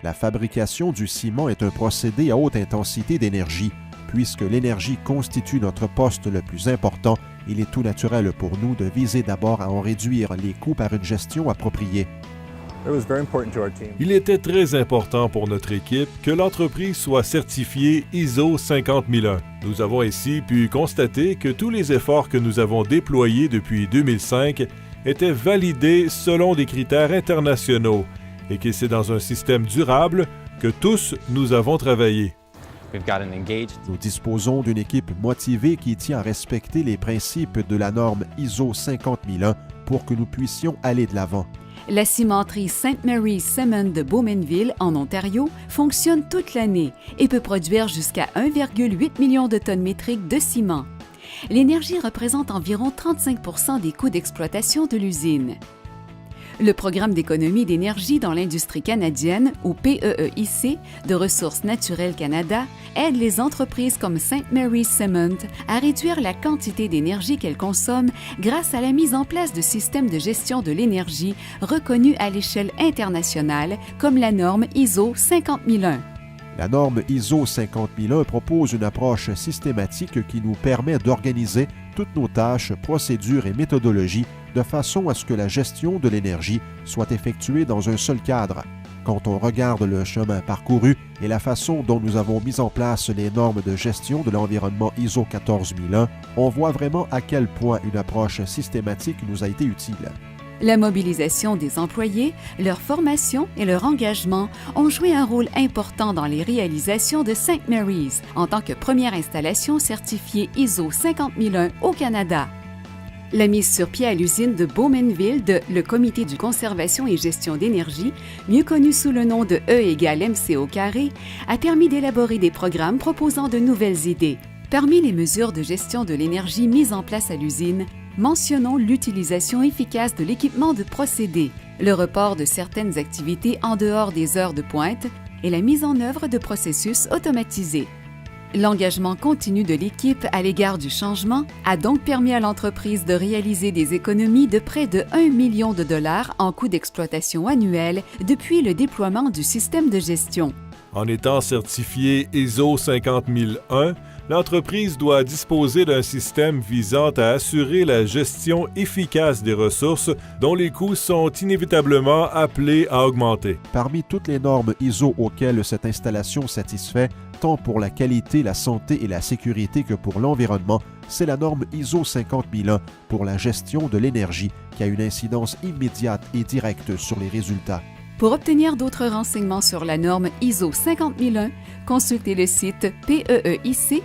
La fabrication du ciment est un procédé à haute intensité d'énergie. Puisque l'énergie constitue notre poste le plus important, il est tout naturel pour nous de viser d'abord à en réduire les coûts par une gestion appropriée. Il était très important pour notre équipe que l'entreprise soit certifiée ISO 50001. Nous avons ainsi pu constater que tous les efforts que nous avons déployés depuis 2005 étaient validés selon des critères internationaux et que c'est dans un système durable que tous nous avons travaillé. Nous disposons d'une équipe motivée qui tient à respecter les principes de la norme ISO 50001 pour que nous puissions aller de l'avant. La cimenterie St. Mary's Cement de Bowmanville, en Ontario, fonctionne toute l'année et peut produire jusqu'à 1,8 million de tonnes métriques de ciment. L'énergie représente environ 35 % des coûts d'exploitation de l'usine. Le Programme d'économie d'énergie dans l'industrie canadienne, ou PEEIC, de Ressources naturelles Canada, aide les entreprises comme St. Mary's Cement à réduire la quantité d'énergie qu'elles consomment grâce à la mise en place de systèmes de gestion de l'énergie reconnus à l'échelle internationale, comme la norme ISO 50001. La norme ISO 50001 propose une approche systématique qui nous permet d'organiser toutes nos tâches, procédures et méthodologies de façon à ce que la gestion de l'énergie soit effectuée dans un seul cadre. Quand on regarde le chemin parcouru et la façon dont nous avons mis en place les normes de gestion de l'environnement ISO 14001, on voit vraiment à quel point une approche systématique nous a été utile. La mobilisation des employés, leur formation et leur engagement ont joué un rôle important dans les réalisations de St. Mary's en tant que première installation certifiée ISO 50001 au Canada. La mise sur pied à l'usine de Bowmanville de le Comité de conservation et gestion d'énergie, mieux connu sous le nom de E = MC au carré, a permis d'élaborer des programmes proposant de nouvelles idées. Parmi les mesures de gestion de l'énergie mises en place à l'usine, mentionnons l'utilisation efficace de l'équipement de procédés, le report de certaines activités en dehors des heures de pointe et la mise en œuvre de processus automatisés. L'engagement continu de l'équipe à l'égard du changement a donc permis à l'entreprise de réaliser des économies de près de 1 million de dollars en coûts d'exploitation annuels depuis le déploiement du système de gestion. En étant certifié ISO 50001, l'entreprise doit disposer d'un système visant à assurer la gestion efficace des ressources dont les coûts sont inévitablement appelés à augmenter. Parmi toutes les normes ISO auxquelles cette installation satisfait, tant pour la qualité, la santé et la sécurité que pour l'environnement, c'est la norme ISO 50001 pour la gestion de l'énergie qui a une incidence immédiate et directe sur les résultats. Pour obtenir d'autres renseignements sur la norme ISO 50001, consultez le site peeic.gc.ca.